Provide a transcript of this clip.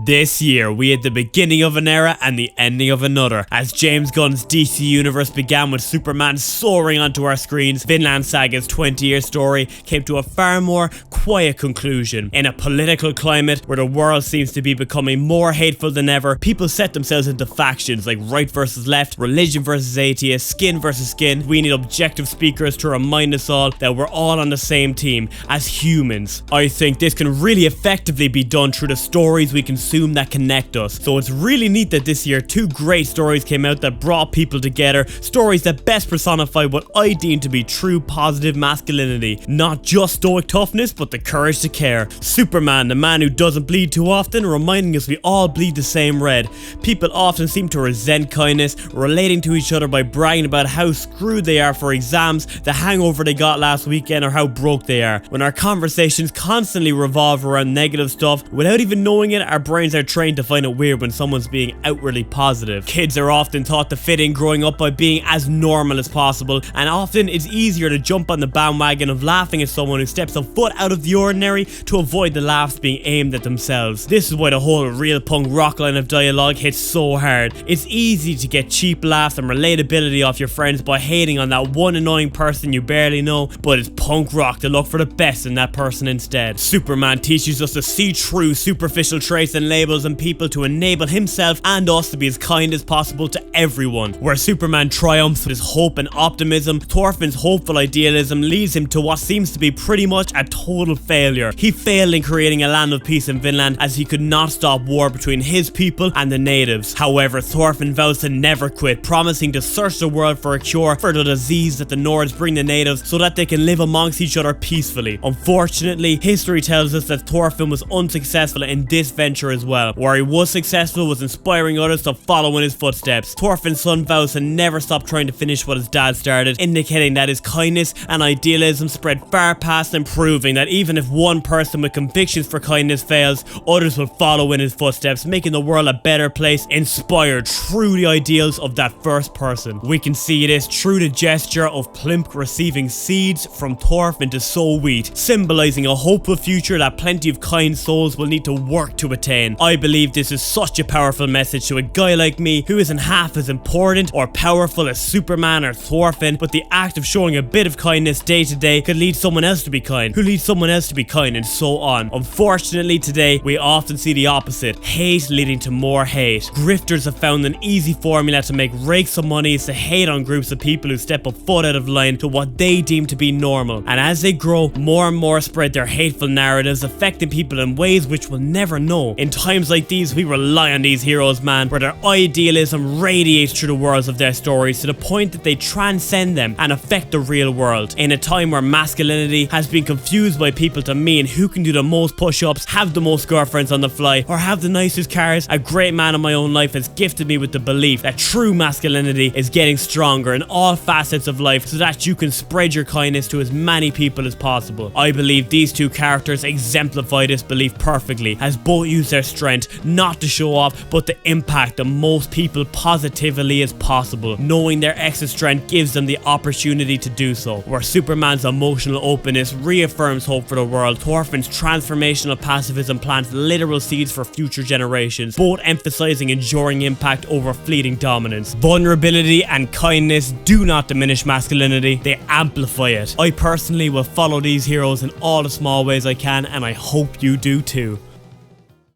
This year, we had the beginning of an era and the ending of another. As James Gunn's DC universe began with Superman soaring onto our screens, Vinland Saga's 20-year story came to a far more quiet conclusion. In a political climate where the world seems to be becoming more hateful than ever, people set themselves into factions like right versus left, religion versus atheist, skin versus skin. We need objective speakers to remind us all that we're all on the same team as humans. I think this can really effectively be done through the stories we consume that connect us. So it's really neat that this year 2 great stories came out that brought people together, stories that best personify what I deem to be true positive masculinity. Not just stoic toughness, but the courage to care. Superman, the man who doesn't bleed too often, reminding us we all bleed the same red. People often seem to resent kindness, relating to each other by bragging about how screwed they are for exams, the hangover they got last weekend, or how broke they are. When our conversations constantly revolve around negative stuff, without even knowing it, our brains are trained to find it weird when someone's being outwardly positive. Kids are often taught to fit in growing up by being as normal as possible, and often it's easier to jump on the bandwagon of laughing at someone who steps a foot out of the ordinary to avoid the laughs being aimed at themselves. This is why the whole real punk rock line of dialogue hits so hard. It's easy to get cheap laughs and relatability off your friends by hating on that one annoying person you barely know, but it's punk rock to look for the best in that person instead. Superman teaches us to see through superficial traits and labels and people to enable himself and us to be as kind as possible to everyone. Where Superman triumphs with his hope and optimism, Thorfinn's hopeful idealism leads him to what seems to be pretty much a total failure. He failed in creating a land of peace in Vinland as he could not stop war between his people and the natives. However, Thorfinn vows to never quit, promising to search the world for a cure for the disease that the Nords bring the natives so that they can live amongst each other peacefully. Unfortunately, history tells us that Thorfinn was unsuccessful in this venture as well. Where he was successful was inspiring others to follow in his footsteps. Thorfinn's son vows to never stop trying to finish what his dad started, indicating that his kindness and idealism spread far past and proving that even if one person with convictions for kindness fails, others will follow in his footsteps, making the world a better place, inspired through the ideals of that first person. We can see this through the gesture of Plimk receiving seeds from Thorfinn to sow wheat, symbolizing a hopeful future that plenty of kind souls will need to work to attain. I believe this is such a powerful message to a guy like me who isn't half as important or powerful as Superman or Thorfinn, but the act of showing a bit of kindness day to day could lead someone else to be kind, who leads someone else to be kind, and so on. Unfortunately today, we often see the opposite, hate leading to more hate. Grifters have found an easy formula to make rakes of money is to hate on groups of people who step a foot out of line to what they deem to be normal, and as they grow, more and more spread their hateful narratives, affecting people in ways which we'll never know. In times like these, we rely on these heroes, man, where their idealism radiates through the worlds of their stories to the point that they transcend them and affect the real world. In a time where masculinity has been confused by people to mean who can do the most push-ups, have the most girlfriends on the fly, or have the nicest cars, a great man in my own life has gifted me with the belief that true masculinity is getting stronger in all facets of life so that you can spread your kindness to as many people as possible. I believe these 2 characters exemplify this belief perfectly, as both use their strength not to show off but to impact the most people positively as possible. Knowing their extra strength gives them the opportunity to do so. Where Superman's emotional openness reaffirms hope for the world, Thorfinn's transformational pacifism plants literal seeds for future generations, both emphasizing enduring impact over fleeting dominance. Vulnerability and kindness do not diminish masculinity, they amplify it. I personally will follow these heroes in all the small ways I can, and I hope you do too.